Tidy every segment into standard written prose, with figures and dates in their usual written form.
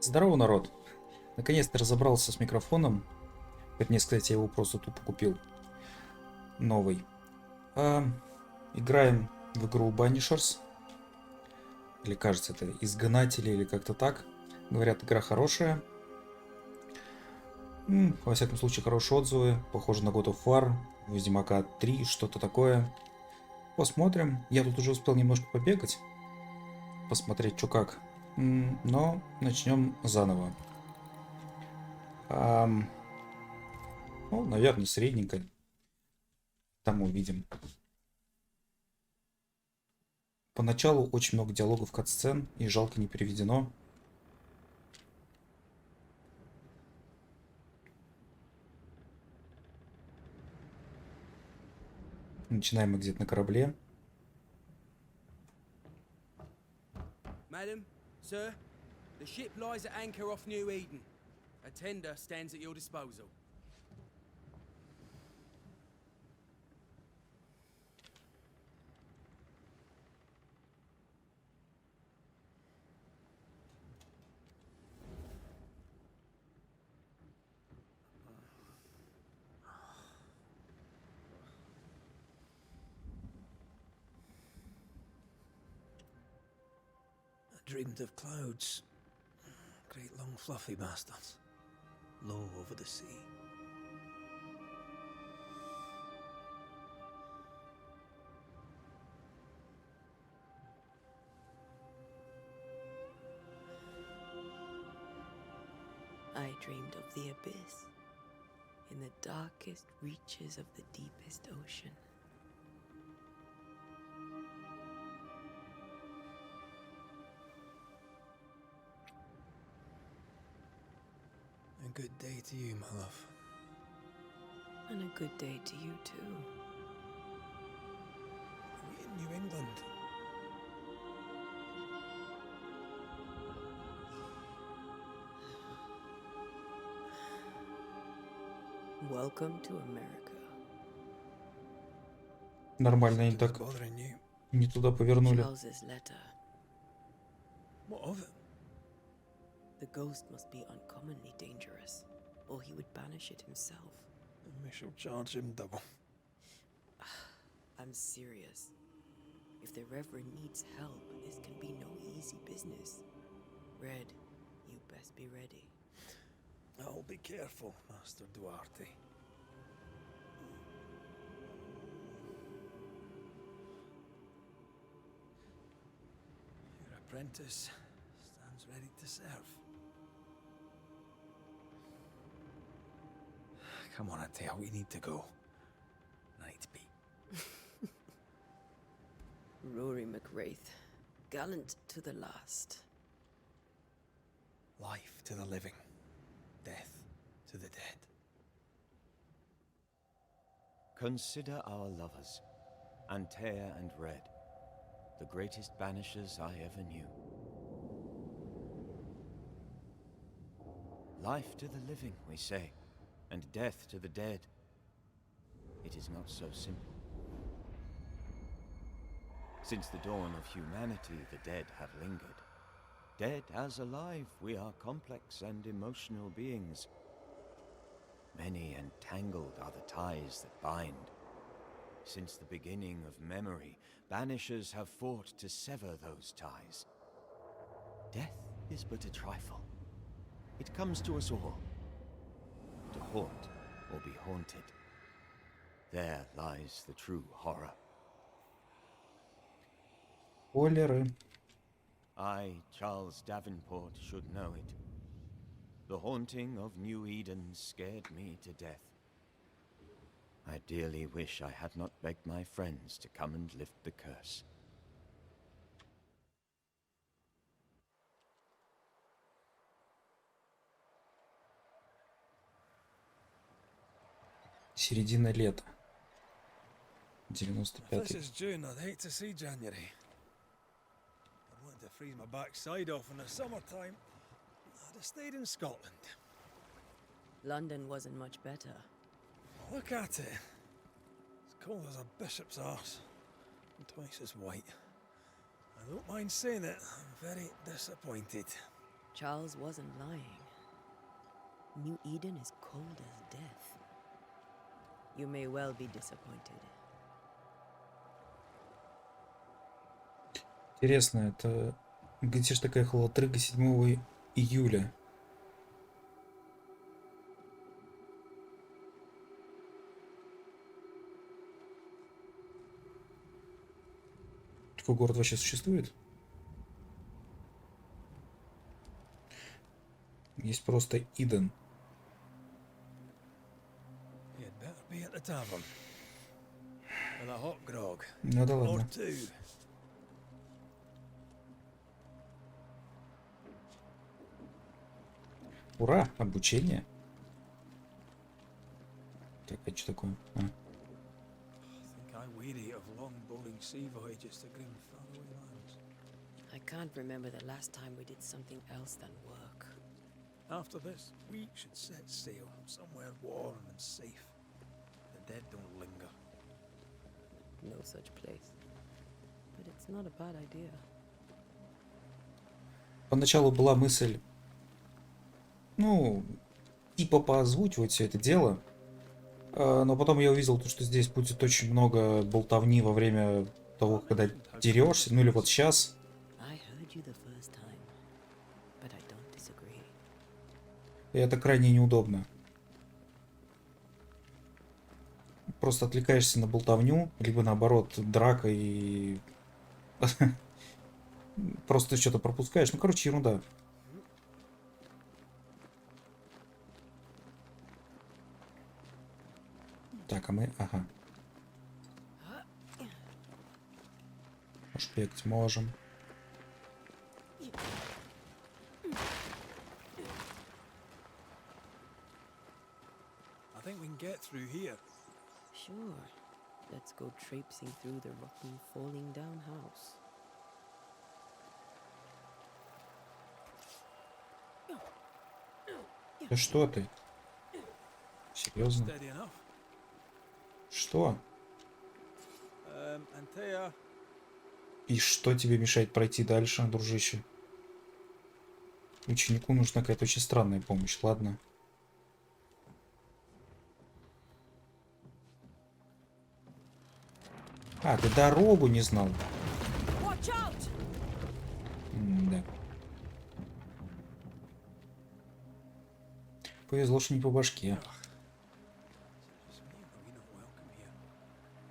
Здорово, народ! Наконец-то разобрался с микрофоном. Вернее сказать, я его просто тупо купил. Новый. Играем в игру Banishers. Или кажется, это изгнатели, или как-то так. Говорят, игра хорошая. Во всяком случае, хорошие отзывы. Похоже на God of War, Ведьмака 3, что-то такое. Посмотрим. Я тут уже успел немножко побегать. Посмотреть, что как. Но начнем заново. Ну, наверное, средненько. Там увидим. Поначалу очень много диалогов катсцен, и жалко не переведено. Начинаем мы где-то на корабле. Madam, sir, the ship lies at anchor off New-Eden. A tender stands at your disposal. Dreamed of clouds. Great long fluffy bastards. Low over the sea. I dreamed of the abyss, in the darkest reaches of the deepest ocean. A good day to you, my love. And a good day to you too. Are we in New England? Welcome to America. Нормально, они так Bothering you. не туда повернули. Charles's letter. What of it? The ghost must be uncommonly dangerous, or he would banish it himself. And we shall charge him double. I'm serious. If the Reverend needs help, this can be no easy business. Red, you best be ready. I'll be careful, Master Duarte. Your apprentice stands ready to serve. Come on, Antea, we need to go. Night be. Rory McWraith, gallant to the last. Life to the living, death to the dead. Consider our lovers, Antea and Red, the greatest banishers I ever knew. Life to the living, we say, and death to the dead. It is not so simple. Since the dawn of humanity, the dead have lingered. Dead as alive, we are complex and emotional beings. Many and tangled are the ties that bind. Since the beginning of memory, banishers have fought to sever those ties. Death is but a trifle. It comes to us all. To haunt or be haunted. There lies the true horror. Спойлеры. I, Charles Davenport, should know it. The haunting of New Eden scared me to death. I dearly wish I had not begged my friends to come and lift the curse. Середина лета. If this 95-й. is June, I'd hate to see January. I wanted to freeze my backside off in the summertime. I'd have stayed in Scotland. London wasn't much better. Look at it. As cold as a bishop's arse. And twice as white. I don't mind saying it, I'm very disappointed. Charles wasn't lying. New Eden is cold as death. You may well be disappointed. Интересно, это где же такая холодрыга 7 июля? Такой город вообще существует? Есть просто Иден. You'd better be at the tavern. With a hot grog. Ну да Or ладно. two. Ура, обучение. Так, а что такое? А. I think I'm weary of long, boring sea voyages to grim, faraway lands. I can't remember the last time we did something else than work. After this, we should set sail somewhere warm and safe. The dead don't linger. No such place. But it's not a bad idea. Поначалу была мысль, ну, типа поозвучивать все это дело. Но потом я увидел, что здесь будет очень много болтовни во время того, когда дерешься. Ну или вот сейчас. I heard you the first time, but I don't disagree. И это крайне неудобно. Просто отвлекаешься на болтовню, либо наоборот драка и просто что-то пропускаешь. Ну, короче, ерунда. Так, а мы... Ага. Может, бегать можем. I think we can get through here. Sure. Let's go traipsing through the rotten, falling down house. Да что ты? Серьезно? Steady enough. Что? Антея. И что тебе мешает пройти дальше, дружище? Ученику нужна какая-то очень странная помощь, ладно? А, ты дорогу не знал. Да. Повезло, что не по башке.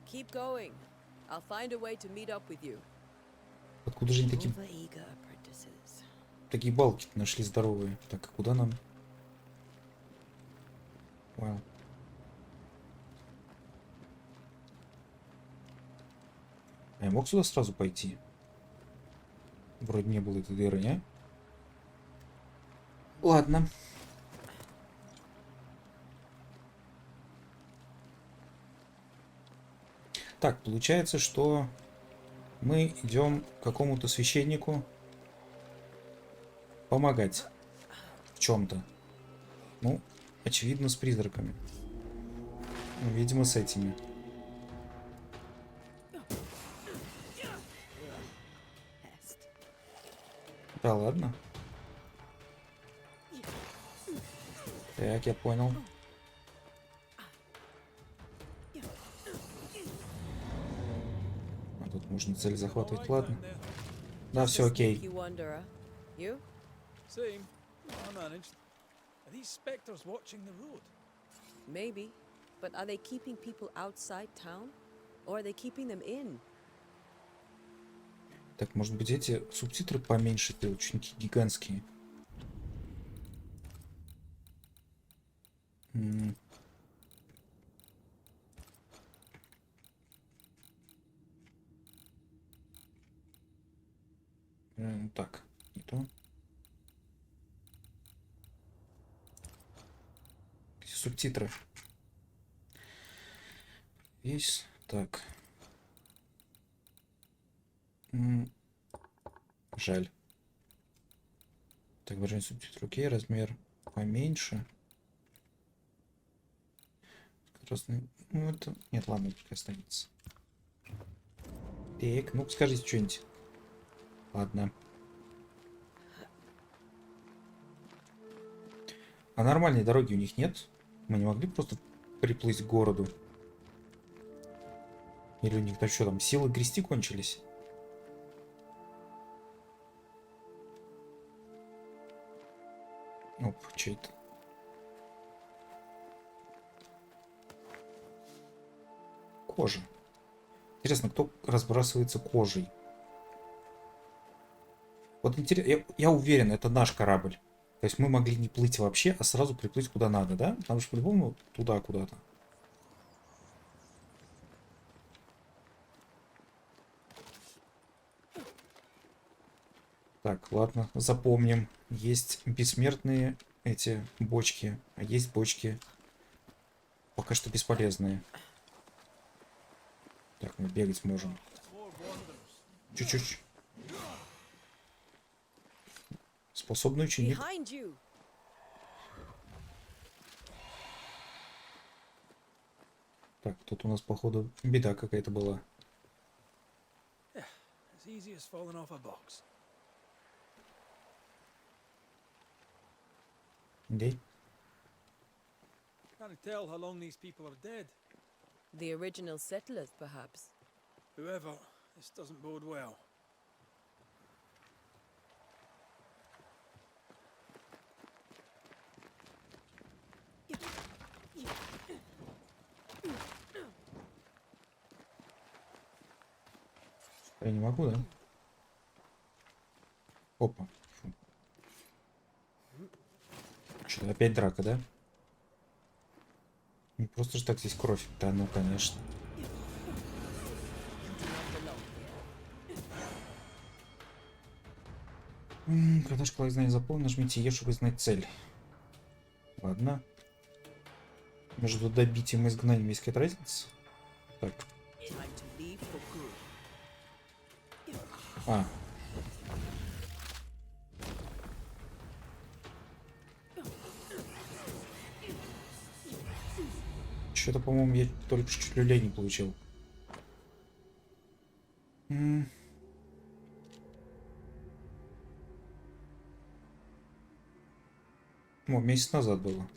Keep going. I'll find a way to meet up with you. Откуда же они такие, Overeager apprentices. такие балки нашли здоровые? Так, а куда нам? Вау. А я мог сюда сразу пойти? Вроде не было этой дыры, не? Ладно. Так, получается, что мы идем к какому-то священнику помогать в чем-то. Ну, очевидно, с призраками. Ну, видимо, с этими. Да ладно. Так, я понял. А тут можно цель захватывать, ладно. Да, все окей. You wanderer. You? Same. I managed. Are these specters watching the road? Maybe. But are they keeping people outside town? Or are they keeping them in? Так, может быть, эти субтитры поменьше делать, очень гигантские. Так, не то. Субтитры. Есть. Так. Жаль. Так, выражение субтитров. Окей, размер поменьше. Красный. Ну, это... Нет, ладно, пускай останется. Так, ну скажите что-нибудь. Ладно. А нормальной дороги у них нет? Мы не могли просто приплыть к городу? Или у них там что там, силы грести кончились? Оп, что это? Кожа. Интересно, кто разбрасывается кожей? Вот интересно, я уверен, это наш корабль. То есть мы могли не плыть вообще, а сразу приплыть куда надо, да? Потому что по-любому туда куда-то. Так, ладно, запомним. Есть бессмертные эти бочки, а есть бочки пока что бесполезные. Так, мы бегать можем. Чуть-чуть. Способный ученик. Behind you. Так, тут у нас, походу, беда какая-то была. As easy as falling off a box. Где? Can't tell how long these people are dead. The original settlers, perhaps. Whoever, this doesn't bode well. Я не могу, да? Опа. Фу. Что-то опять драка, да? Не просто же так здесь кровь. Да, ну, конечно. Когда шкала знания заполнена, нажмите Е, чтобы знать цель. Ладно. Между добитием и изгнанием есть какая-то разница? Так. Time to leave for good. А. Что-то, по-моему, я только чуть люлей не получил. О, месяц назад было.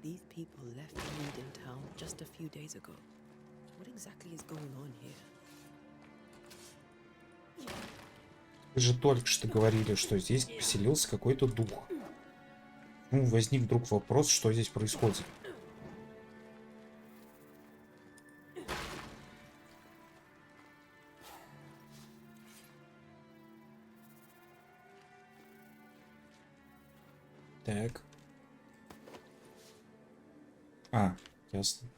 These people left Eden town just a few days ago. What exactly is going on here? Вы же только что говорили, что здесь поселился какой-то дух. Ну, возник вдруг вопрос, что здесь происходит. Так. А, ясно.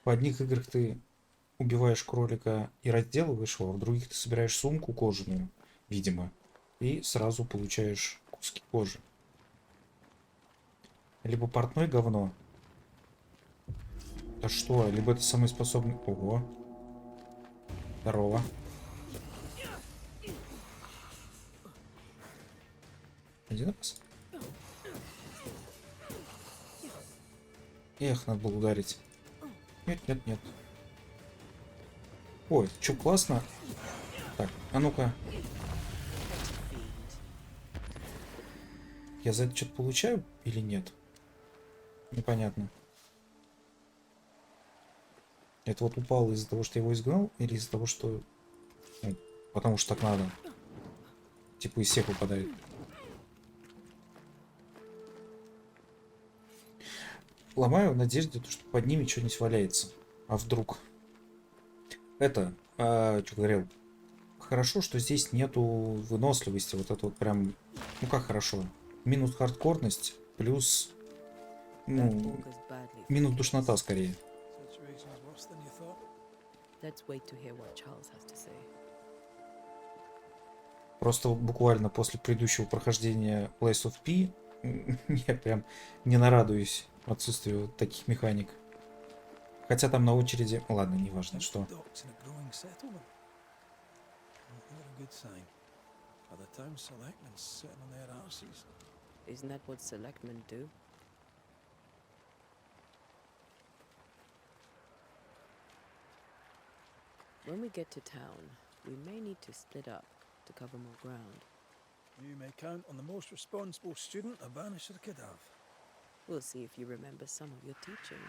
В одних играх ты убиваешь кролика и разделываешь его, а в других ты собираешь сумку кожаную, видимо, и сразу получаешь куски кожи. Либо портной говно. Да что, либо это самый способный... Ого. Здорово. Один раз. Эх, надо было ударить. Нет, нет, нет. Ой, что классно. Так, а ну-ка. Я за это что-то получаю или нет? Непонятно. Это вот упало из-за того, что я его изгнал, или из-за того, что... Ну, потому что так надо. Типа из всех выпадает. Ломаю в надежде, что под ними что-нибудь валяется. А вдруг? Это, что говорил, хорошо, что здесь нету выносливости. Вот это вот прям, ну как хорошо. Минус хардкорность, плюс, ну, минус душнота скорее. Situation's worse than you thought. Let's wait to hear what Charles has to say. Просто буквально после предыдущего прохождения Place of P я прям не нарадуюсь отсутствию таких механик. Хотя там на очереди... Ладно, неважно, что. Docks in a growing settlement. Never a good sign. Are the town selectmen sitting on their arses? Isn't that what selectmen do? When we get to town, we may need to split up to cover more ground. You may count on the most responsible student a Banisher could have. We'll see if you remember some of your teaching.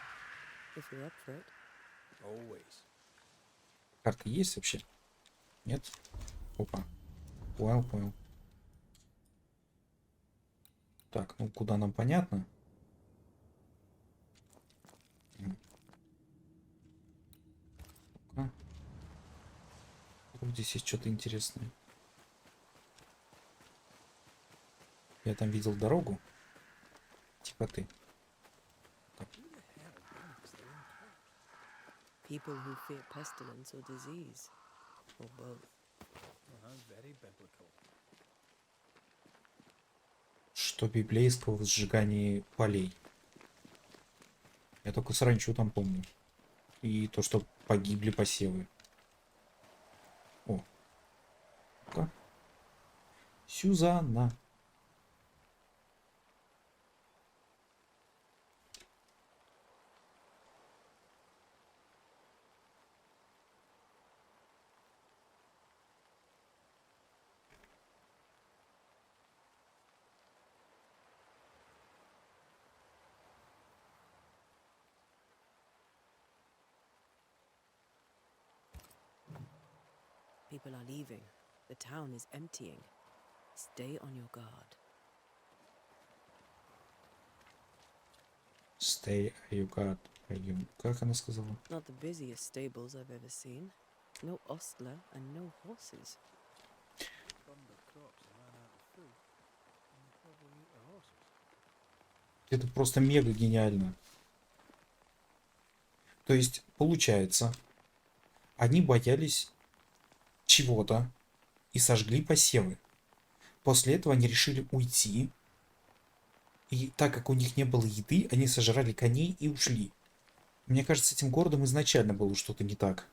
If you're up for it. Always. Карта есть вообще? Нет? Опа. Понял, понял. Так, ну куда нам понятно? Ну-ка. Вдруг здесь есть что-то интересное. Я там видел дорогу. Типа ты. People who fear pestilence or disease. Or both. Very biblical. Что библейского в сжигании полей? Я только саранчу там помню. И то, что погибли посевы. О. Ну-ка. Сюзанна. People are leaving. The town is emptying. Stay on your guard. Stay, you got, you. Как она сказала? Not the busiest stables I've ever seen. No ostler and no horses. Burned their crops and ran out of food. And they probably eat their horses. Это просто мега гениально. То есть, получается, они боялись чего-то и сожгли посевы. После этого они решили уйти. И так как у них не было еды, они сожрали коней и ушли. Мне кажется, с этим городом изначально было что-то не так.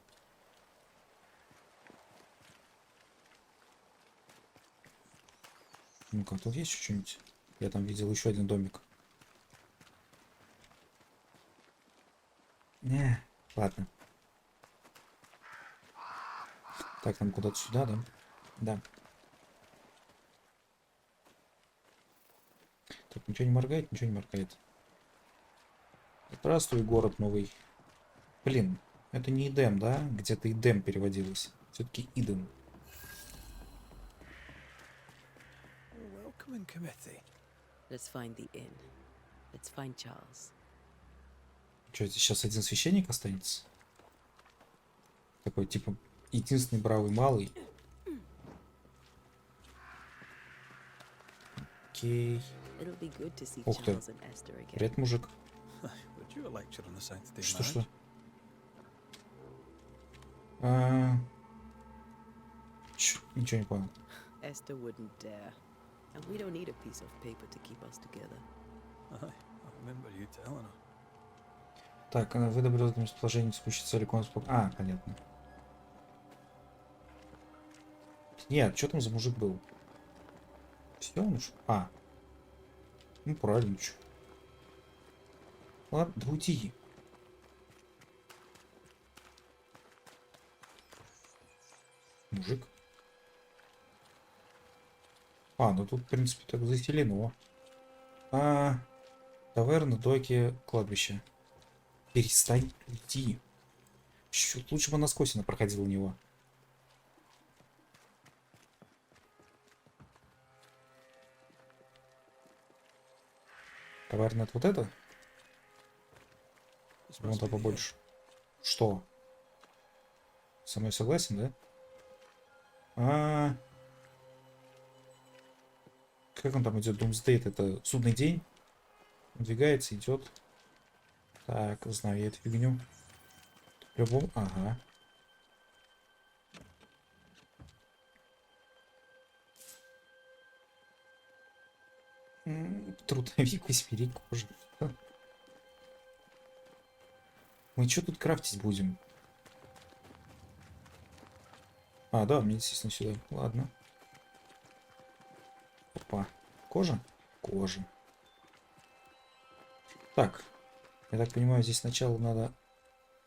Ну-ка, тут есть что-нибудь? Я там видел еще один домик. Не, ладно. Так, нам куда-то сюда, да? Да. Так, ничего не моргает, ничего не моргает. Здравствуй, город новый. Блин, это не Идем, да? Где-то Идем переводилось. Все-таки Иден. Welcoming committee. Let's find the inn. Let's find Charles. Что, здесь сейчас один священник останется? Такой, типа, единственный бравый малый. Окей. It'll be good to see Ух ты. Charles and Esther again. Привет, мужик. Would you a lecture on the sanctity of Что? marriage? Ничего не понял. Esther wouldn't dare. And we don't need a piece of paper to keep us together. Aye, I remember you telling her. Так, вы добрались до местоположения текущей целиком. А, понятно. Нет, что там за мужик был? Все, он уж. А. Ну, правильно, что. Ладно, да уйди. Мужик. А, ну тут, в принципе, так заселено. Таверна, доки, кладбище. Перестань уйти. Чуть лучше бы насквозь она проходила у него. Таверна, это вот это? Вон там побольше. Что? Со мной согласен, да? Как он там идет? Думсдейт, это судный день. Он двигается, идет. Так, знаю я эту фигню. Любом. Ага. Трудовик, восьмерик кожи. Мы что тут крафтить будем? А, да, мне, естественно, сюда. Ладно. Опа. Кожа? Кожа. Так. Я так понимаю, здесь сначала надо...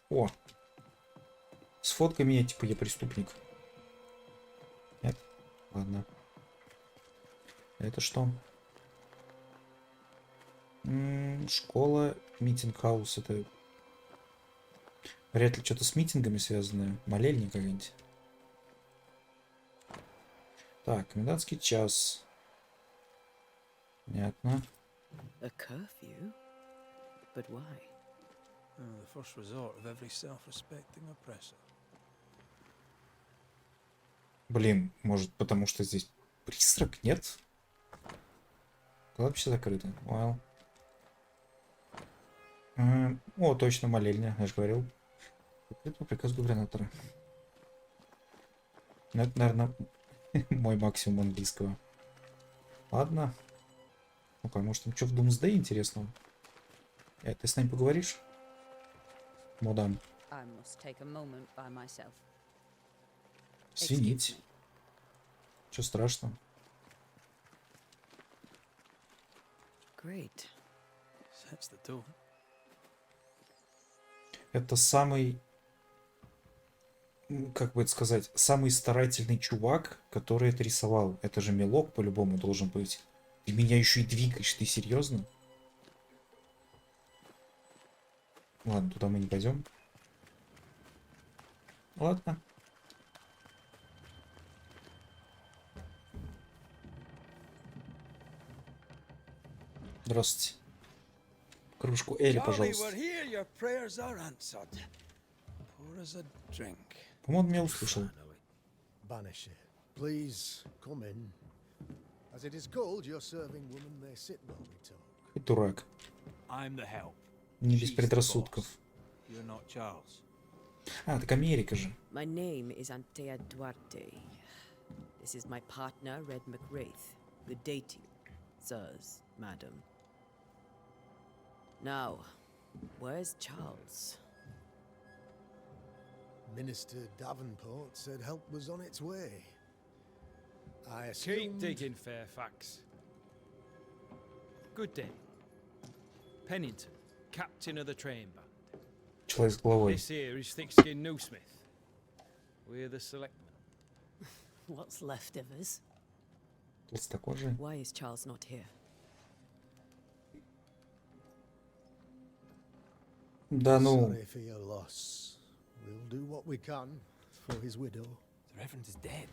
О! Сфоткай меня, типа я преступник. Нет? Ладно. Это что? Школа, митинг-хаус. Это вряд ли что-то с митингами связанное. Молельня какая-нибудь. Так, комендантский час. Понятно. A curfew? But why? The first resort of every self-respecting oppressor. Блин, может потому что здесь призрак? Нет? Кладбище закрыто. Well. О, точно, молельня, я же говорил. Закрыт по приказу губернатора. Ну, это, наверное, мой максимум английского. Ладно. Ну-ка, может там что в Doomsday интересного? Ты с нами поговоришь? Мадам. I must take a moment by myself. Извините. Что страшно? Great. Sets the tone. Это самый, как бы это сказать, самый старательный чувак, который это рисовал. Это же мелок по-любому должен быть. Ты меня еще и двигаешь, ты серьезно? Ладно, туда мы не пойдем. Ладно. Здравствуйте. Кружку Эли, Charlie, we're пожалуйста. here. Your prayers are answered. Pour us a drink. По-моему, он меня услышал. Banisher, please come in. As it is called, your serving woman may sit while we talk. Хоть дурак. I'm the help. Не без She's the предрассудков. boss. You're not Charles. А, так Америка же. My name is Антеи Дуарте. This is my partner, Reда Макрея. Good day to you, sirs, madam. Now, where's Charles? Minister Davenport said help was on its way. I Keep assumed... digging, Fairfax. Good day. Pennington, captain of the train band. Человек с головой. This here is thick-skinned Newsmith. We're the selectmen. What's left of us? Толстокожий. Why is Charles not here? Да ну. Sorry for your loss. We'll do what we can for his widow. The Reverend is dead.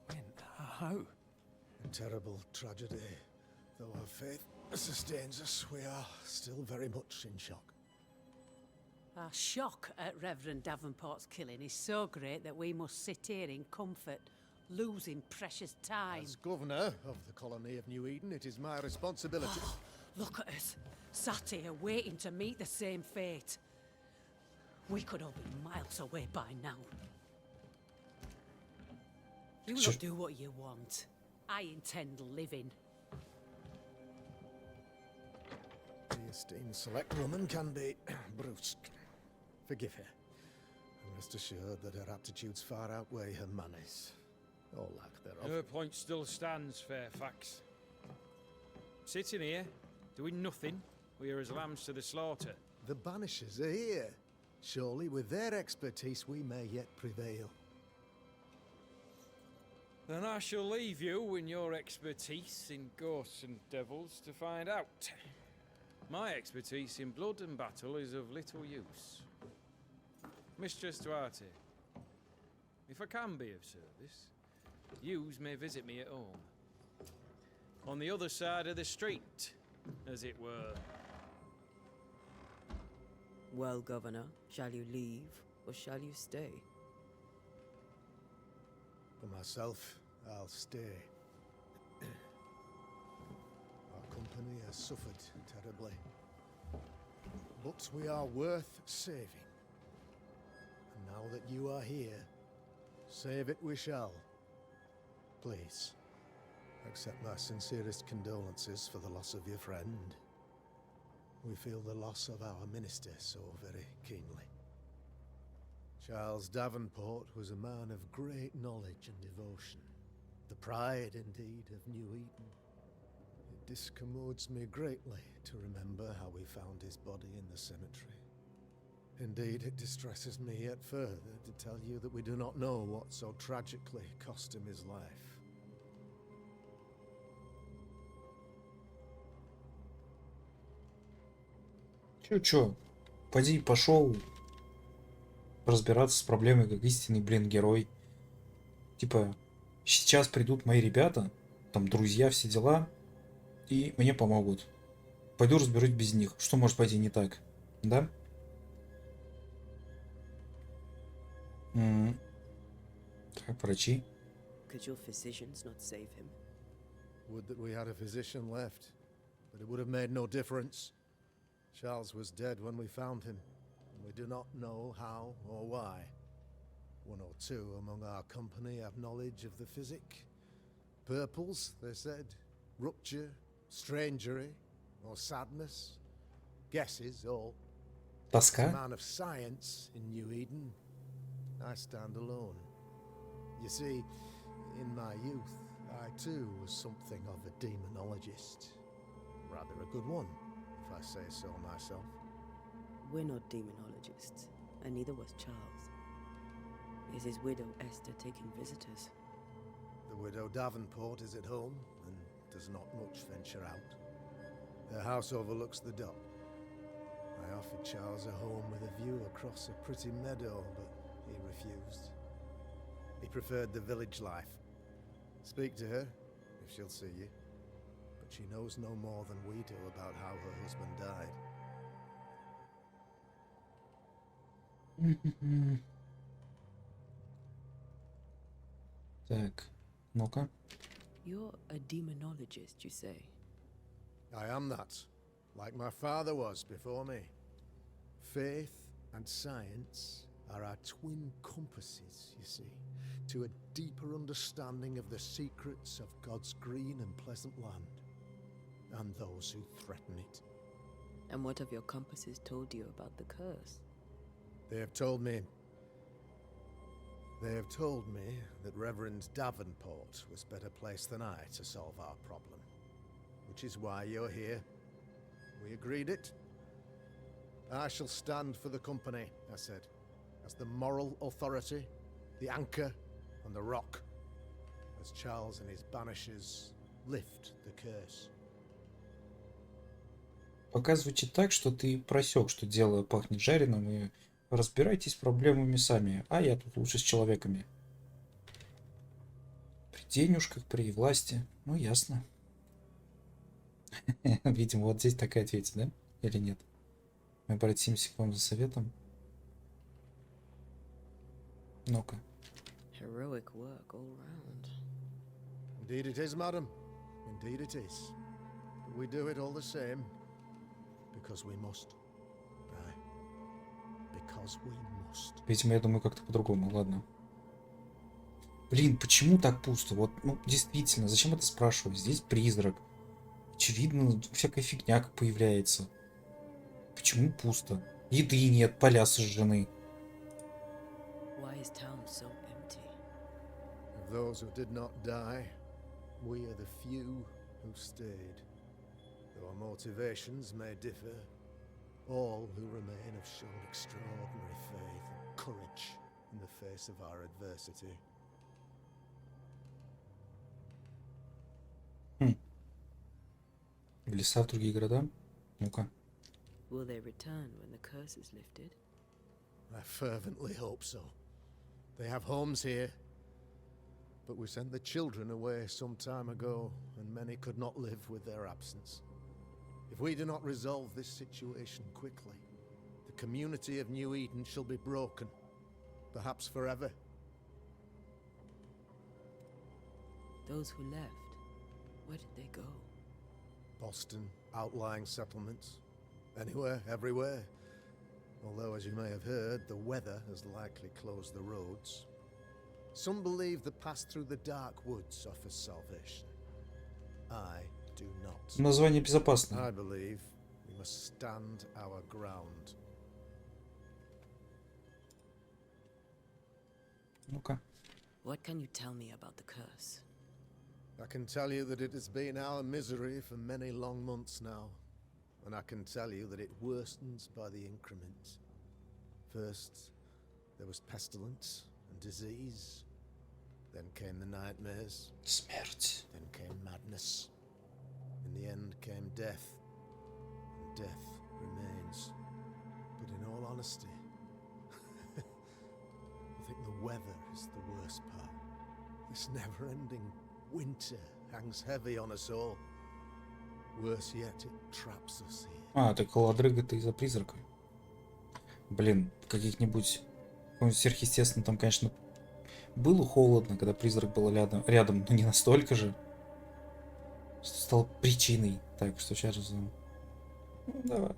When? How? A terrible tragedy. Though our faith sustains us, we are still very much in shock. Our shock at Reverend Davenport's killing is so great that we must sit here in comfort, losing precious time. As governor of the colony of New-Eden, it is my responsibility... Look at us, sat here waiting to meet the same fate. We could all be miles away by now. You Sure. lot do what you want. I intend living. The esteemed select woman can be brusque. Forgive her. And rest assured that her aptitudes far outweigh her manners. Or lack thereof. Her point still stands, Fairfax. Sitting here, doing nothing, we are as lambs to the slaughter. The Banishers are here. Surely with their expertise we may yet prevail. Then I shall leave you and your expertise in ghosts and devils to find out. My expertise in blood and battle is of little use. Mistress Duarte, if I can be of service, yous may visit me at home. On the other side of the street, as it were. Well, Governor, shall you leave or shall you stay? For myself, I'll stay. Our company has suffered terribly. But we are worth saving. And now that you are here, save it we shall. Please, accept my sincerest condolences for the loss of your friend. We feel the loss of our minister so very keenly. Charles Davenport was a man of great knowledge and devotion, The pride, indeed, of New Eden. It discommodes me greatly to remember how we found his body in the cemetery. Indeed, it distresses me yet further to tell you that we do not know what so tragically cost him his life. Чё? Пойди, пошел разбираться с проблемой, как истинный, герой. Типа, сейчас придут мои ребята, там, друзья, все дела, и мне помогут. Пойду разберусь без них. Что может пойти не так? Да? Так, врачи. Could your physicians not save him? Would that we had a physician left, but it would have made no difference. Charles was dead when we found him, and we do not know how or why. One or two among our company have knowledge of the physic. Purples, they said, rupture, strangery, or sadness. Guesses, all. As a Тоска? man of science in New Eden, I stand alone. You see, in my youth, I too was something of a demonologist. Rather a good one, if I say so myself. We're not demonologists, and neither was Charles. Is his widow Esther taking visitors? The widow Davenport is at home, and does not much venture out. Their house overlooks the dock. I offered Charles a home with a view across a pretty meadow, but he refused. He preferred the village life. Speak to her, if she'll see you. But she knows no more than we do about how her husband died. Так, ну-ка. You're a demonologist, you say? I am that, like my father was before me. Faith and science are our twin compasses, you see, to a deeper understanding of the secrets of God's green and pleasant land, and those who threaten it. And what have your compasses told you about the curse? They have told me that Reverend Davenport was better placed than I to solve our problem. Which is why you're here. We agreed it. I shall stand for the company, I said, as the moral authority, the anchor, and the rock, as Charles and his Banishers lift the curse. Пока звучит так, что ты просек, что дело пахнет жареным, и разбирайтесь с проблемами сами, а я тут лучше с человеками. При денежках, при власти. Ну, ясно. Видимо, вот здесь такая ответить, да? Или нет? Мы обратимся к вам за советом. Ну-ка. Heroic work all round. Indeed it is, madam. Indeed it is. But we do it all the same. Because we must. Aye. Because we must. Видимо, я думаю как-то по-другому. Ладно. Блин, почему так пусто? Вот, ну, действительно, зачем это спрашивать? Здесь призрак. Очевидно, всякая фигня как появляется. Почему пусто? Еды нет, поля сожжены. Why is town so empty? Of those who did not die, we are the few who stayed. Though our motivations may differ, all who remain have shown extraordinary faith and courage in the face of our adversity. В леса, в другие города? Ну-ка. Will they return when the curse is lifted? I fervently hope so. They have homes here. But we sent the children away some time ago, and many could not live with their absence. If we do not resolve this situation quickly, the community of New Eden shall be broken, perhaps forever. Those who left, where did they go? Boston, outlying settlements. Anywhere, everywhere. Although, as you may have heard, the weather has likely closed the roads. Some believe the path through the dark woods offers salvation. I do not. Название безопасное. I believe we must stand our ground. Ну-ка. What can you tell me about the curse? I can tell you that it has been our misery for many long months now, and I can tell you that it worsens by the increment. First, there was pestilence and disease. Then came the nightmares. Смерть. Then came madness. In the end came death. And death remains. But in all honesty, I think the weather is the worst part. This never-ending winter hangs heavy on us all. Worse yet, it traps us here. А, так холодрыга-то из-за призрака. Блин, каких-нибудь сверхъестественно там, конечно, было холодно, когда призрак был рядом, но не настолько же. Что стало причиной. Так, что сейчас... Ну, давай.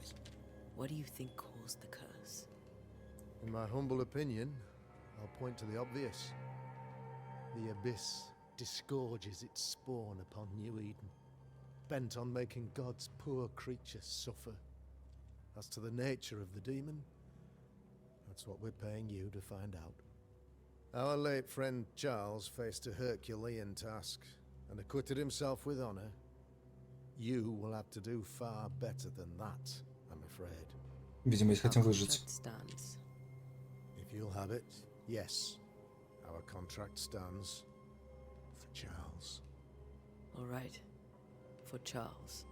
What do you think caused the curse? In my humble opinion, I'll point to the obvious. The abyss disgorges its spawn upon New Eden, bent on making God's poor creatures suffer. As to the nature of the demon, that's what we're paying you to find out. Our late friend Charles faced a Herculean task and acquitted himself with honor. You will have to do far better than that, I'm afraid. Видимо, если хотим выжить. Stands. If you'll have it, yes. Our contract stands for Charles. All right. For Charles.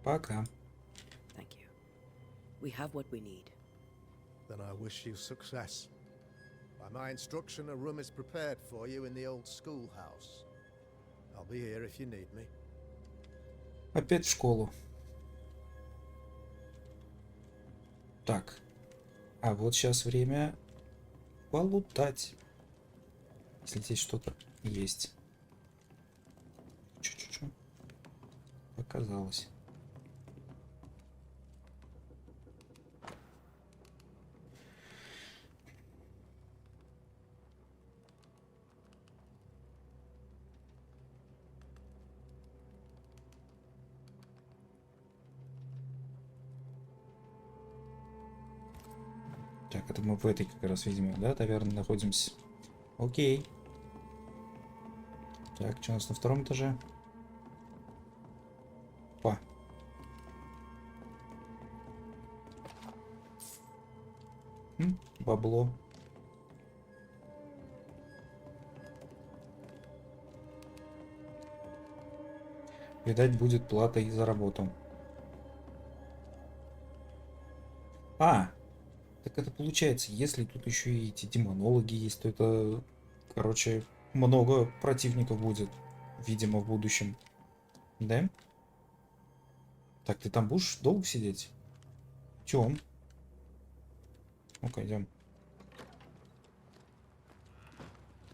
Пока. Thank you. We have what we need. Then I wish you success. By my instruction, a room is prepared for you in the old schoolhouse. I'll be here if you need me. Опять в школу. Так. А вот сейчас время полутать. Если здесь что-то есть. Чу-чу-чу. Показалось. Так, это мы в этой как раз, видимо, да, таверне находимся. Окей. Так, что у нас на втором этаже? Опа. Бабло. Видать, будет платой за работу. А! Так это получается, если тут еще и эти демонологи есть, то это, короче, много противников будет, видимо, в будущем. Да? Так, ты там будешь долго сидеть? Тём. Ну-ка, идем.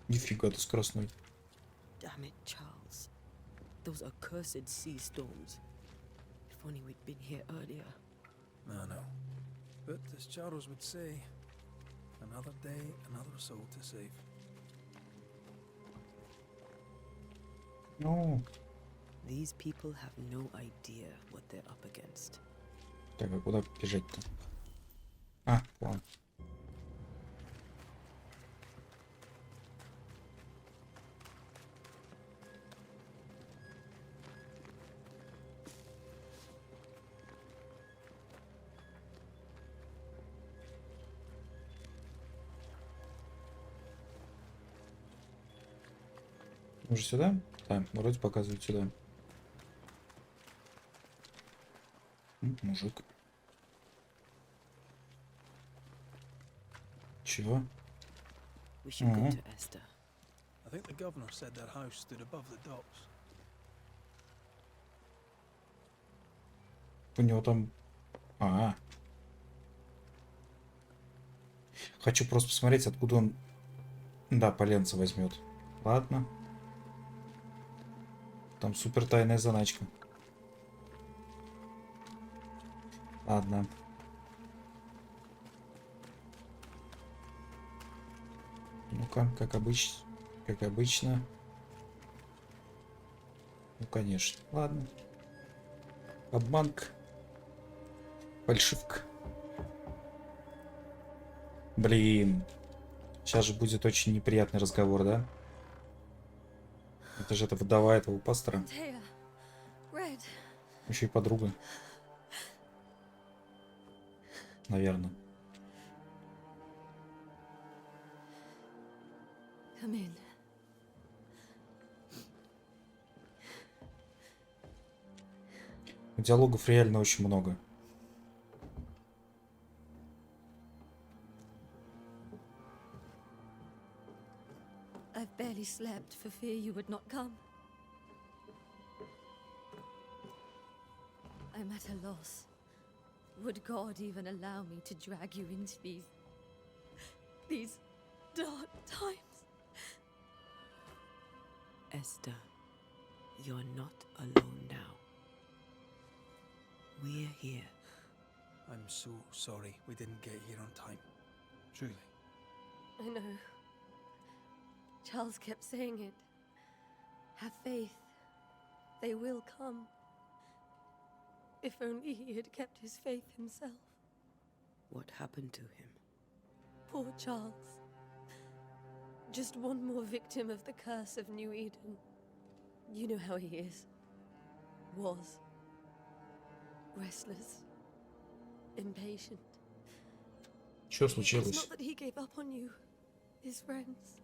Нифига ты скоростной. Damn it, Charles. Those accursed sea storms. If only we'd been here earlier. I know. But as Charles would say, another day, another soul to save. Ну. These people have no idea what they're up against. Так, а куда бежать-то? А, ладно. Может сюда? Да, вроде показывает сюда. Мужик. Чего? We should go to Esther. I think the governor said their house stood above the docks. У него там... Хочу просто посмотреть, откуда он... Да, поленца возьмет. Ладно. Там супер тайная заначка. Ладно. Ну-ка, как обычно. Как обычно. Ну, конечно. Ладно. Обманка. Фальшивка. Блин. Сейчас же будет очень неприятный разговор, да? Это же это вдова этого пастора. Антея, Red, Еще и подруга. Наверное. come in. Диалогов реально очень много. I've barely slept for fear you would not come. I'm at a loss. Would God even allow me to drag you into these dark times? Esther, you're not alone now. We're here. I'm so sorry we didn't get here on time. Truly. I know. Charles kept saying it. Have faith. They will come. If only he had kept his faith himself. What happened to him? Poor Charles. Just one more victim of the curse of New-Eden. You know how he is. Was. Restless. Impatient. Что It's случилось? not that he gave up on you, his friends.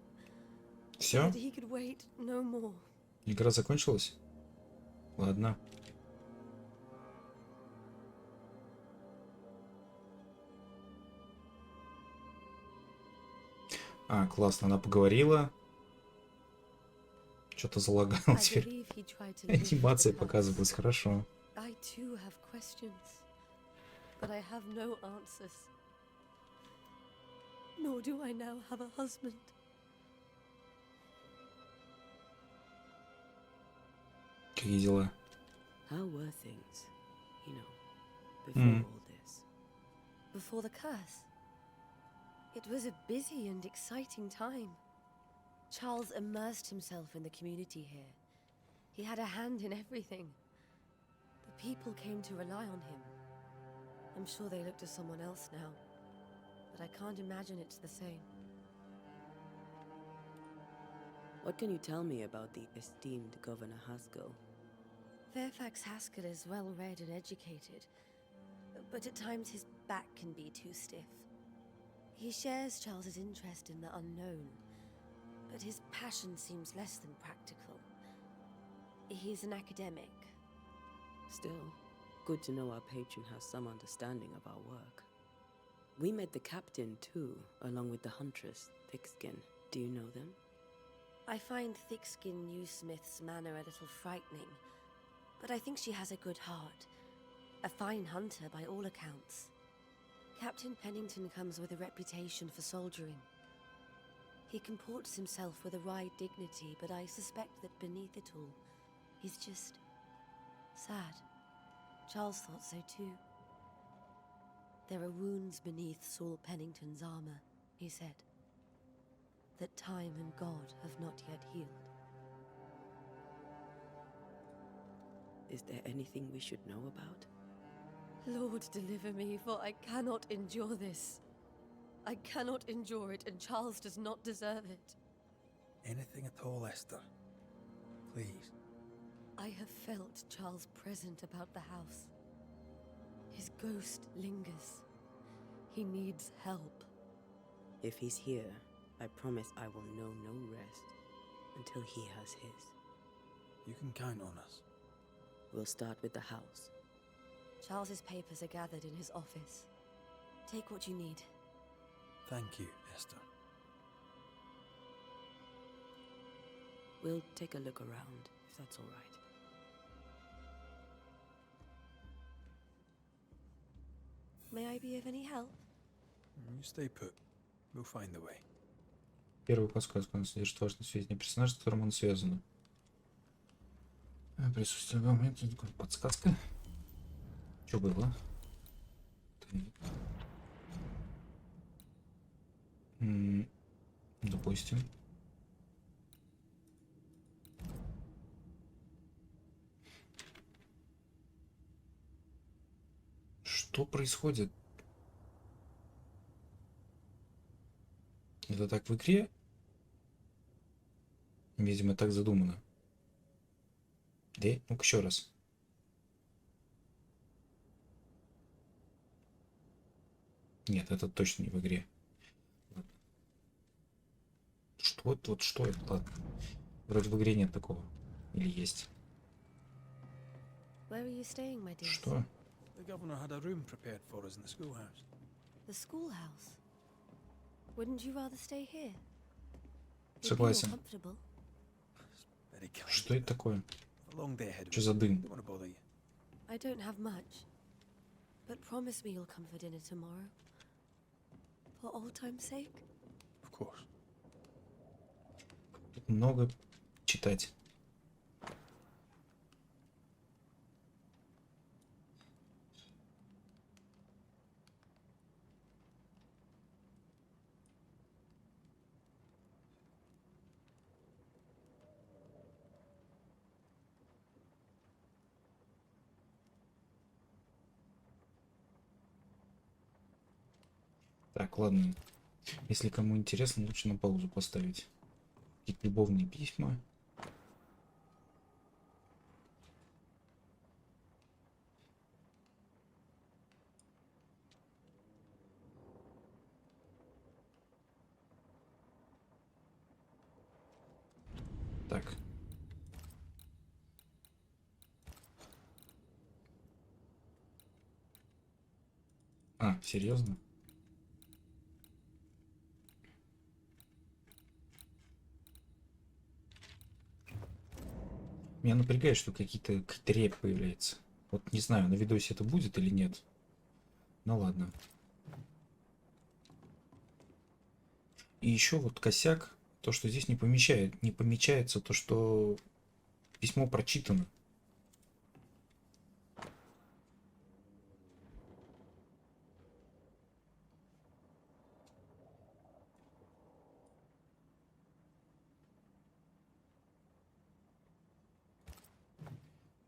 Все? That he could wait no more. Игра закончилась? Ладно. А, классно, она поговорила. Что-то залагало I теперь. believe he tried to live Анимация for the показывалась past. хорошо. I too have questions, but I have no answers. Nor do I now have a husband. Какие дела? How were things, before all this? Before the curse? It was a busy and exciting time. Charles immersed himself in the community here. He had a hand in everything. The people came to rely on him. I'm sure they look to someone else now, but I can't imagine it's the same. What can you tell me about the esteemed Governor Haskell? Fairfax Haskell is well read and educated, but at times his back can be too stiff. He shares Charles's interest in the unknown, but his passion seems less than practical. He's an academic. Still, good to know our patron has some understanding of our work. We met the captain too, along with the huntress, Thickskin. Do you know them? I find Thickskin Newsmith's manner a little frightening, but I think she has a good heart. A fine hunter by all accounts. Captain Pennington comes with a reputation for soldiering. He comports himself with a wry dignity, but I suspect that beneath it all, he's just sad. Charles thought so too. There are wounds beneath Saul Pennington's armor, he said, that time and God have not yet healed. Is there anything we should know about? Lord, deliver me, for I cannot endure this. I cannot endure it, and Charles does not deserve it. Anything at all, Esther. Please. I have felt Charles present about the house. His ghost lingers. He needs help. If he's here, I promise I will know no rest until he has his. You can count on us. We'll start with the house. Charles's papers are gathered in his office. Take what you need. Thank you, Esther. We'll take a look around, if that's all right. May I be of any help? You stay put. We'll find the way. Первую подсказку, она содержит важные сведения о персонаже, с которым он связан. Присутствие в моменте, подсказка. Что было? Допустим. Что происходит? Это так в игре? Видимо, так задумано. Да? Ну-ка еще раз. Нет, это точно не в игре. Ладно. Что это? Вот что это? Ладно. Вроде в игре нет такого. Или есть? Where are you staying, my dears? Что? The governor had a room prepared for us in the schoolhouse. The schoolhouse. Wouldn't you rather stay here? It'd be more Согласен. comfortable. Very kind. Что это такое? A long day ahead of Что us. за дым? Don't want to bother you. I don't have much. But promise me you'll come for dinner tomorrow. For old time's sake. Of course. Тут много читать. Так, ладно. Если кому интересно, лучше на паузу поставить. Какие-то любовные письма. Так. А, серьезно? Меня напрягает, что какие-то реп появляются. Вот не знаю, на видосе это будет или нет. Ну ладно. И еще вот косяк, то, что здесь не помечается то, что письмо прочитано.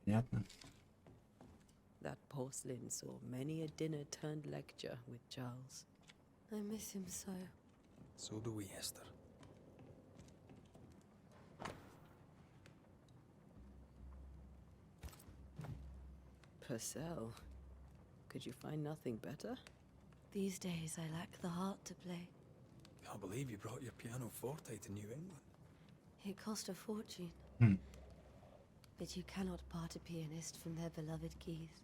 Понятно. That porcelain saw many a dinner turned lecture with Charles. I miss him so. So do we, Esther. Purcell, could you find nothing better? These days I lack the heart to play. Can't believe you brought your pianoforte to New England. It cost a fortune. Hmm. But you cannot part a pianist from their beloved keys.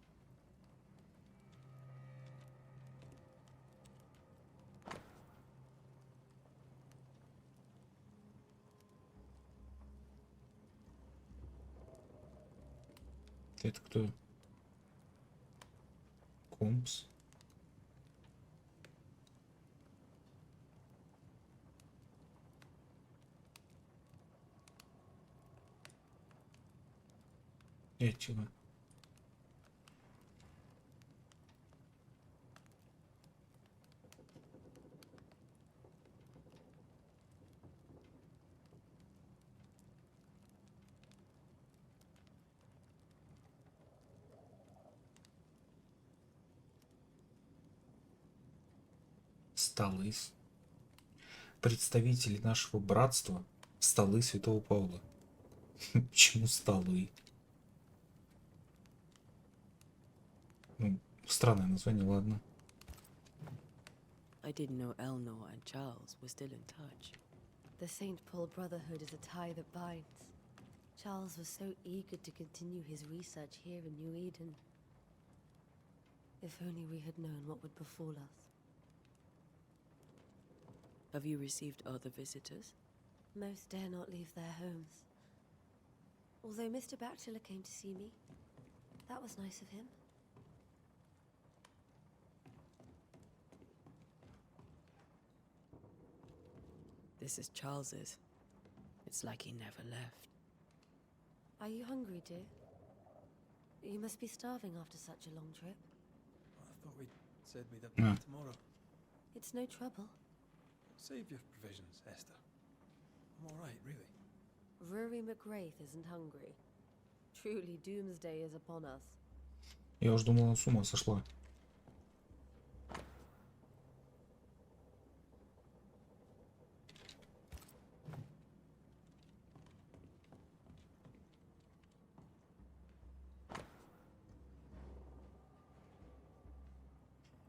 Это кто? Компс. Этего. Столы. Представители нашего братства. Столы Святого Павла. Почему столы? Ну, странное название, ладно. I didn't know Eleanor and Charles were still in touch. The St. Paul Brotherhood is a tie that binds. Charles was so eager to continue his research here in New-Eden. If only we had known what would befall us. Have you received other visitors? Most dare not leave their homes. Although Mr. Bachelor came to see me. That was nice of him. This is Charles's. It's like he never left. Are you hungry, dear? You must be starving after such a long trip. I thought we said we'd have dinner tomorrow. It's no trouble. Save your provisions, Esther. I'm all right, really. Rory McGrath isn't hungry. Truly, doomsday is upon us. Я уж думал, она с ума сошла.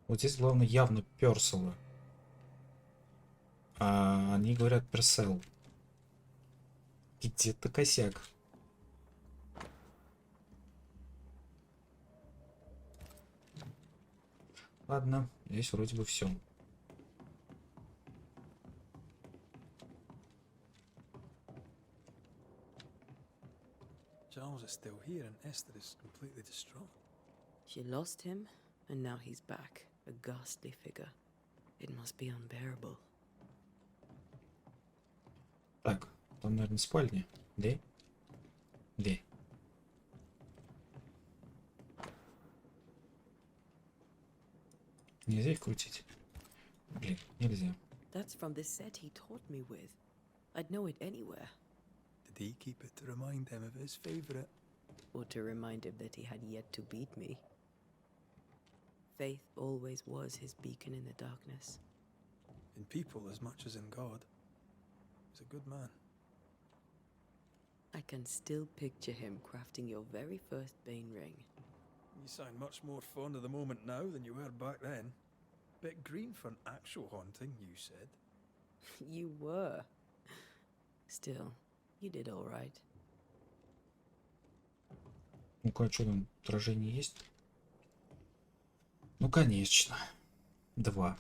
Вот здесь главное явно персола. А они говорят персел. Где-то косяк. Ладно, здесь вроде бы все. Charles is still here and Esther is completely distraught. She lost him, and now he's back, a ghastly figure. It must be unbearable. Так, там, наверное, спальня. Да? Да. Нельзя их крутить? Блин, нельзя. That's from the set he taught me with. I'd know it anywhere. Did he keep it to remind him of his favourite? Or to remind him that he had yet to beat me. Faith always was his beacon in the darkness. In people as much as in God. He's a good man. I can still picture him crafting your very first Bane ring. You sound much more fond of the moment now than you were back then. Bit green for an actual haunting, you said. You were. Still, you did all right. Ну-ка, а что там? Отражение есть? Ну, конечно. 2.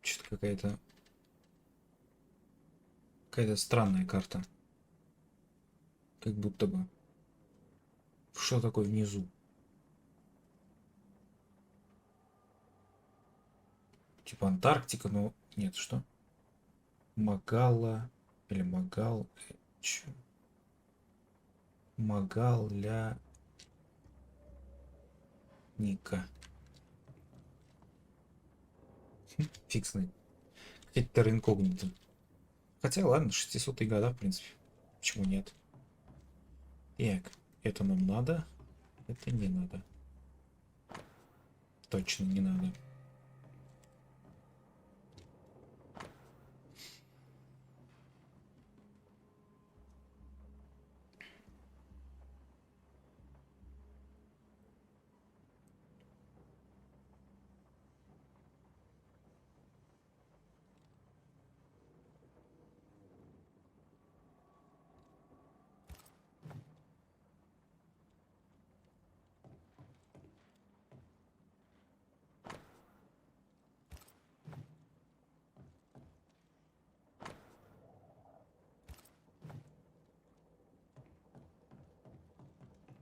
Что-то какая-то странная карта. Как будто бы. Что такое внизу? Типа Антарктика, но нет, что? Магала или Магал? Чё? Магаля Ника. Фиг знает. Какие-то терра инкогнито. Хотя ладно, 600-е года, в принципе. Почему нет? Так, это нам надо. Это не надо. Точно не надо.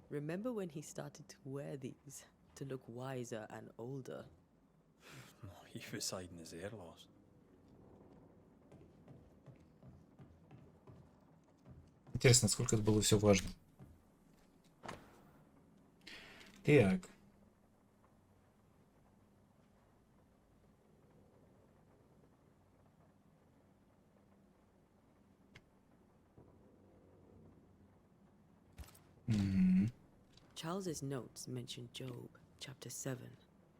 Remember when he started to wear these to look wiser and older? No, he was hiding his hair loss. Интересно, насколько это было все важно. Так. Charles's notes mention Job, chapter 7,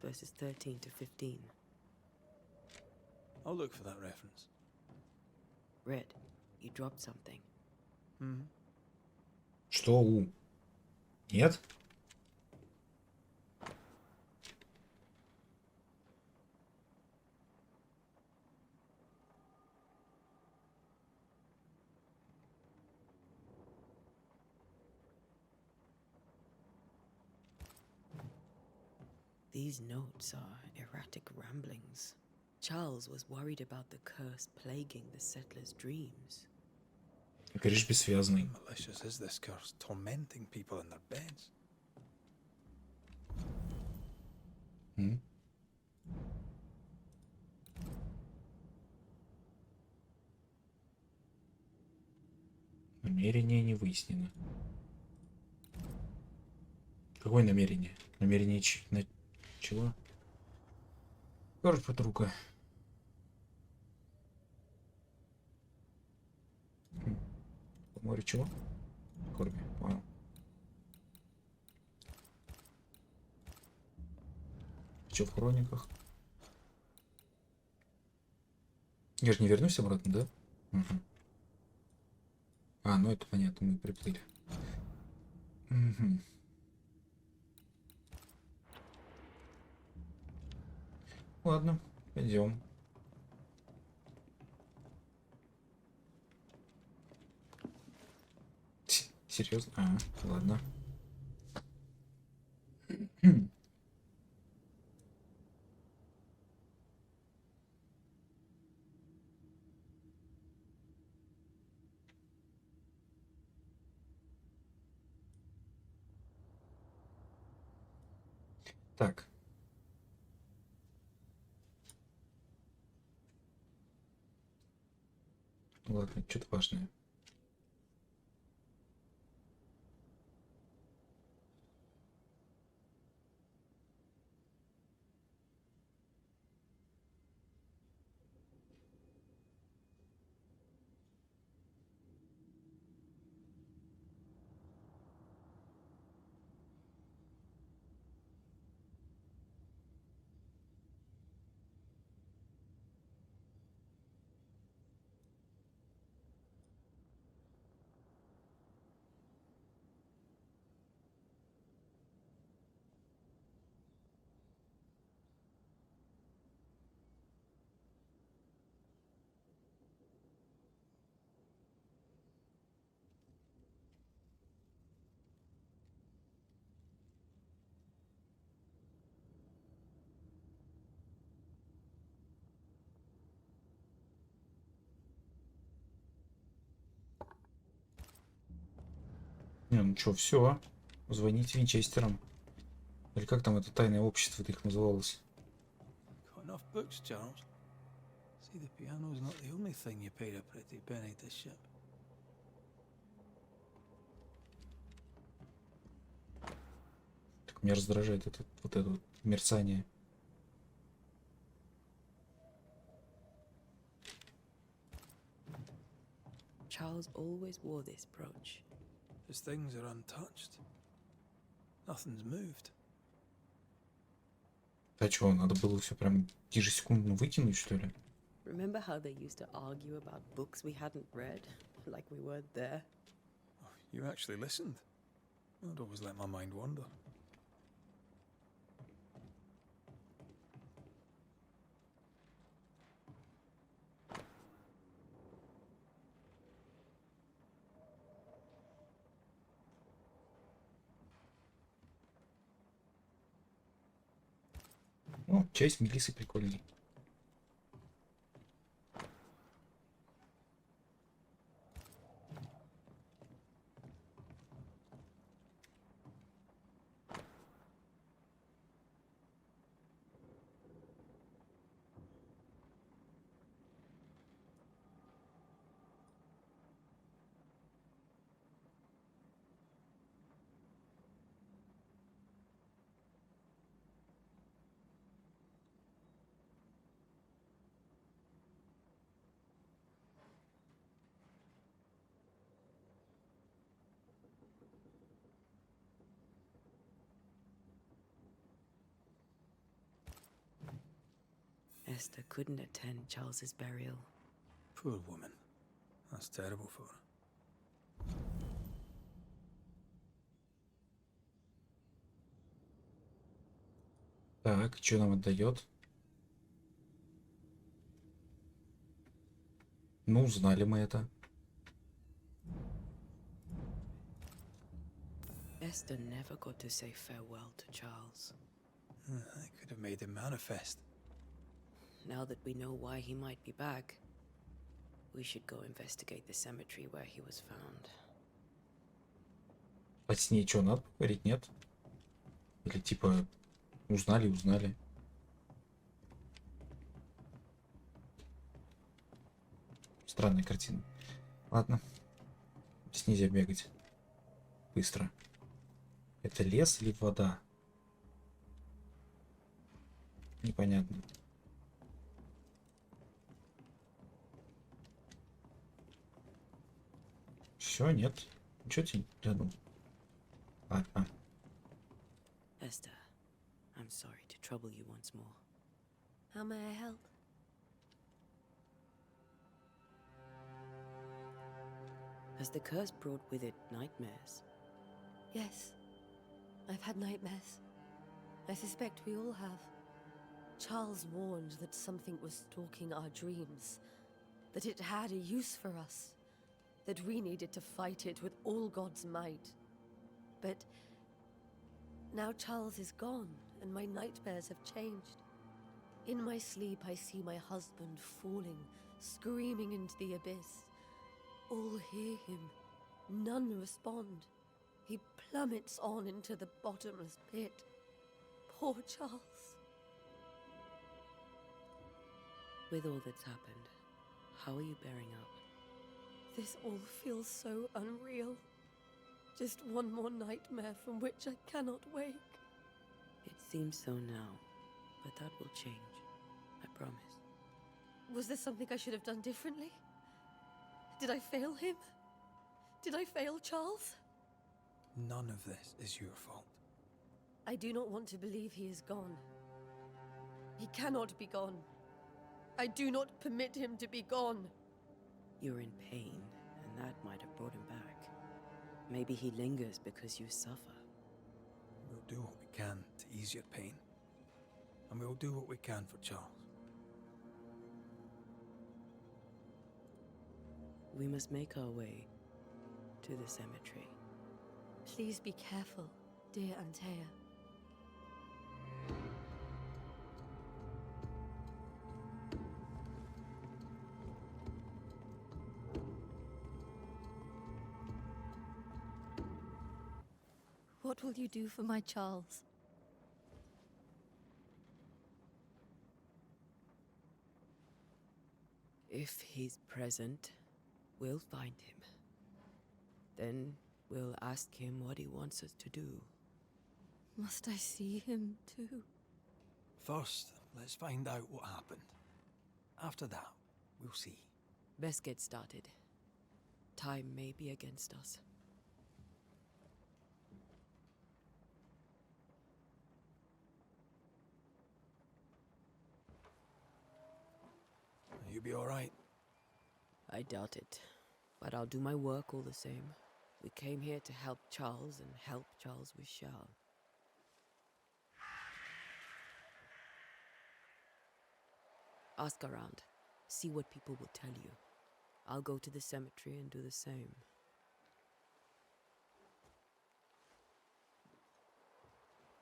verses 13 to 15. I'll look for that reference. Red, you dropped something. Что у? Нет? These notes are erratic ramblings. Charles was worried about the curse plaguing the settlers' dreams. Говоришь, бессвязный. Malicious is this curse, tormenting people in their beds. Намерение не выяснено. Какое намерение? Намерение чего? Короче, подруга. Море чего? Корби, понял. Что в хрониках? Я же не вернусь обратно, да? Угу. А, ну это понятно, мы приплыли. Угу. Ладно, пойдем. Серьезно? Ладно. Так. Ладно, что-то важное. Не, ну что, все. Звоните Винчестерам. Или как там это тайное общество их называлось? Got enough books, Charles. See, the piano's not the only thing you paid a pretty penny to ship. Так меня раздражает вот это вот мерцание. Charles always wore this brooch. His things are untouched. Nothing's moved. А что, надо было все прям ежесекундно выкинуть, что ли? Remember how they used to argue about books we hadn't read? Like we weren't there? Oh, you actually listened? I'd always let my mind wander. Ну, часть Мелисы прикольный. Esther couldn't attend Charles's burial. Poor woman. That's terrible for her. Так, что нам отдает? Ну, узнали мы это. Esther never got to say farewell to Charles. I could have made him manifest. Now that we know why he might be back, we should go investigate the cemetery where he was found. А с ней что, надо поговорить, нет? Или типа узнали. Странная картина. Ладно. Здесь нельзя бегать. Быстро. Это лес или вода? Непонятно. Все, нет. Ничего тебе не глянул. Ладно. Esther, I'm sorry to trouble you once more. How may I help? Has the curse brought with it nightmares? Yes. I've had nightmares. I suspect we all have. Charles warned that something was stalking our dreams, that it had a use for us, that we needed to fight it with all God's might. But now Charles is gone, and my nightmares have changed. In my sleep, I see my husband falling, screaming into the abyss. All hear him. None respond. He plummets on into the bottomless pit. Poor Charles. With all that's happened, how are you bearing up? This all feels so unreal. Just one more nightmare from which I cannot wake. It seems so now, but that will change. I promise. Was there something I should have done differently? Did I fail him? Did I fail Charles? None of this is your fault. I do not want to believe he is gone. He cannot be gone. I do not permit him to be gone. You're in pain, and that might have brought him back. Maybe he lingers because you suffer. We'll do what we can to ease your pain. And we'll do what we can for Charles. We must make our way to the cemetery. Please be careful, dear Anteya. What will you do for my Charles? If he's present, we'll find him. Then we'll ask him what he wants us to do. Must I see him too? First, let's find out what happened. After that, we'll see. Best get started. Time may be against us. You be alright? I doubt it, but I'll do my work all the same. We came here to help Charles, and help Charles we shall. Ask around. See what people will tell you. I'll go to the cemetery and do the same.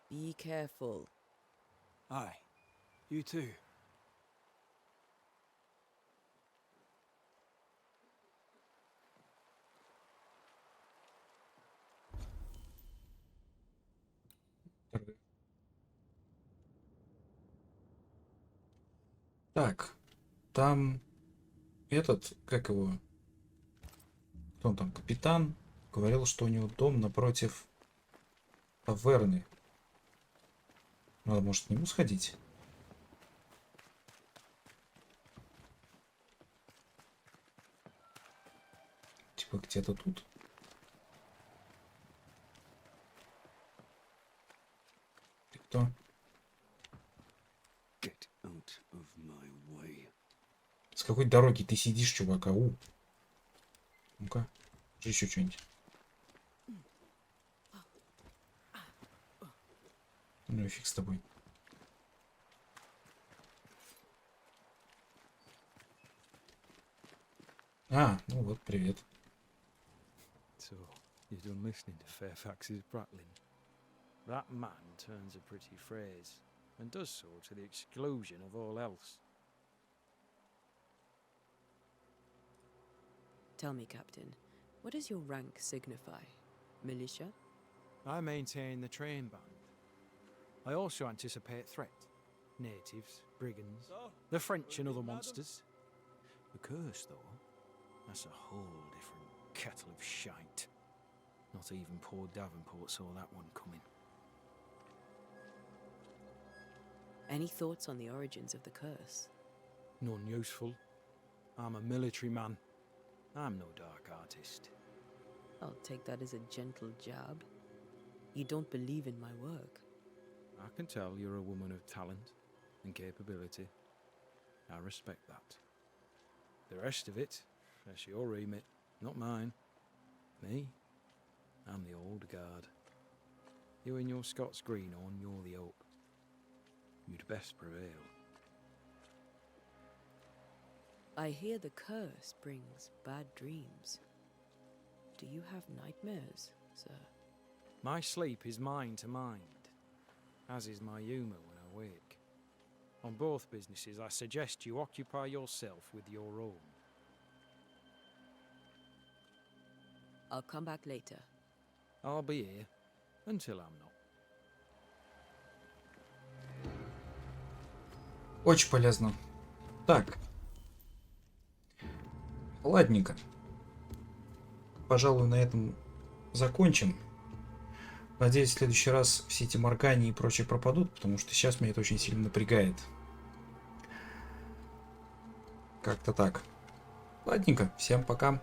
Be careful. Aye. You too. Так, там этот, как его, кто он там, капитан, говорил, что у него дом напротив таверны. Надо, может, к нему сходить? Типа где-то тут. Ты кто? Get out of my way. С какой дороги ты сидишь, чувак? Ау. Ну-ка, еще что-нибудь. Ну и фиг с тобой. А, ну вот, привет. So, you're done listening to Fairfax's prattling. That man turns a pretty phrase, and does so to the exclusion of all else. Tell me, Captain, what does your rank signify? Militia? I maintain the train band. I also anticipate threat. Natives, brigands, the French and other monsters. The curse, though, that's a whole different kettle of shite. Not even poor Davenport saw that one coming. Any thoughts on the origins of the curse? None useful. I'm a military man. I'm no dark artist. I'll take that as a gentle jab. You don't believe in my work. I can tell you're a woman of talent and capability. I respect that. The rest of it, that's your remit, not mine. Me, I'm the old guard. You and your Scots greenhorn, you're the hope. you'd best prevail. I hear the curse brings bad dreams. Do you have nightmares, sir? My sleep is mind to mind, as is my humour when I wake. On both businesses, I suggest you occupy yourself with your own. I'll come back later. I'll be here until I'm not. Очень полезно. Так. Ладненько. Пожалуй, на этом закончим. Надеюсь, в следующий раз все эти моргания и прочее пропадут, потому что сейчас меня это очень сильно напрягает. Как-то так. Ладненько. Всем пока.